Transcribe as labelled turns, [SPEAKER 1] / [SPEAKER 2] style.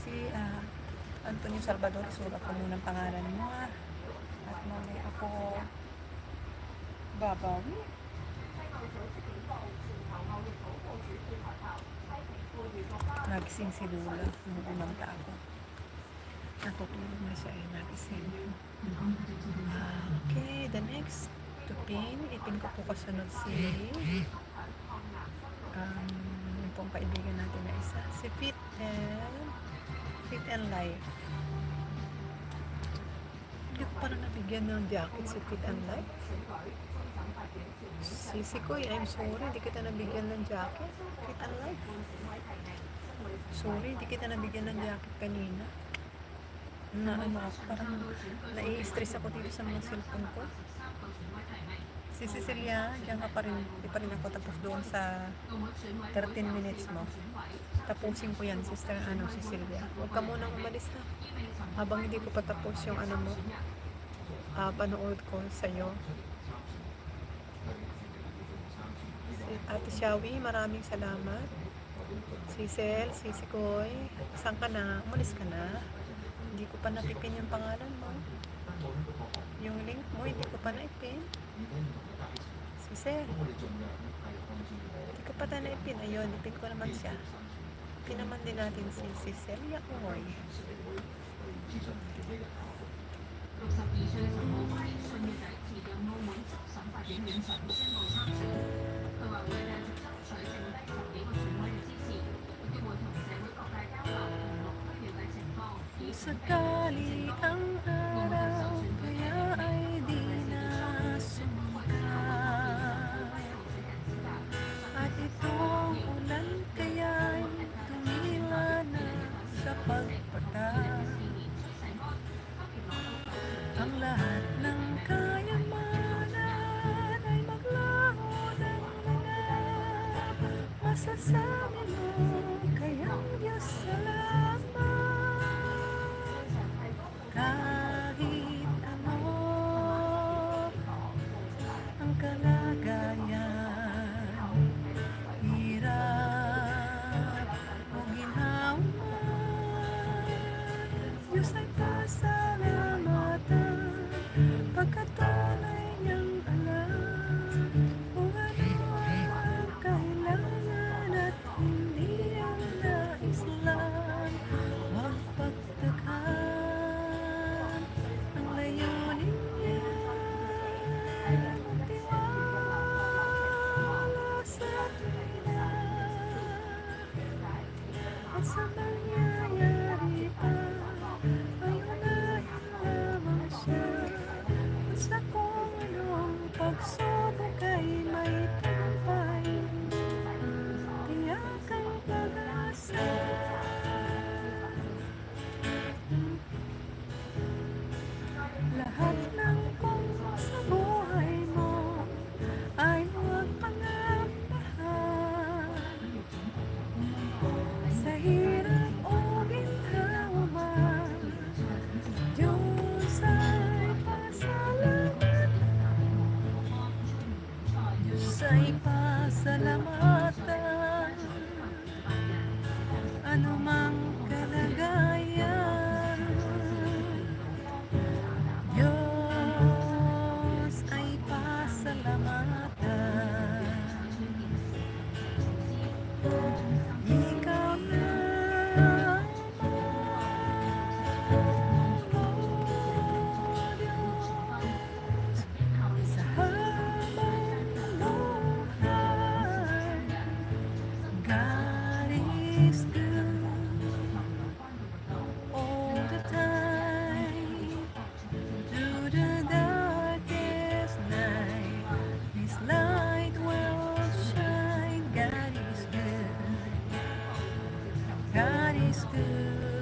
[SPEAKER 1] si Antonio Salvador. Isulat ko muna ang pangalan mo at mamaya ako babawi. Nagising si Lula nung umangka ako. Natutulog na siya nagising. Okay, the next to pin. Ipin ko po kasunod si yung pong kaibigan natin na isa. Si Fit and Life. Hindi ko pa na nabigyan ng jacket si Fit and Life. Sisi ko, I'm sorry, hindi kita nabigyan ng jacket. Fit and Life. Sorry, hindi kita nabigyan ng jacket kanina. Parang nai-stress ako dito sa mga cellphone ko. Si Cecilia, diyan ka pa rin, di pa rin ako tapos doon sa 13 minutes mo. Tapusin ko yan, sister, Cecilia. Huwag ka munang umalis ha. Habang hindi ko pa tapos yung mo, panood ko sa'yo. Ate Shawi, maraming salamat. Si Sel, si Koy, saan ka na? Umalis ka na? Hindi ko pa napipin yung pangalan mo. Yung link mo, hindi ko pa naipin. Si Sel. Hindi ko pa naipin. Ayun, ipin ko naman siya. Ipin naman din natin si Celia Oy. Sakali ang araw, kaya ay di na sumikat. At itong ulan kaya'y tumila na sa pagpatak. Ang lahat ng kayamanan ay maglaho ng ganap. Masasabi mo kayang Diyos salamat. Kahit ano ang kalagayan, hirap o ginhawa, Diyos ay pasalamatan, pagkatunay niyang alam kung ano ang kailangan at hindi ang nais lang. Huwag pagtakhan ang layunin niya, magtiwala sa Kanya at sa mangyayari pa ay unahin lamang siya. At sa kung anong pagsubok ay may tagumpay, tiyak ang pag-asa. Lahat ng kung sa buhay mo ay huwag pangambahan. Sa hirap o ginhawa man, Diyos ay pasalamatan. Diyos ay pasalamatan. Anumang kalagayan, Diyos ay pasalamatan. Ikaw na sa habang buhay. God is good all the time. Through the darkest night, His light will shine. God is good. God is good.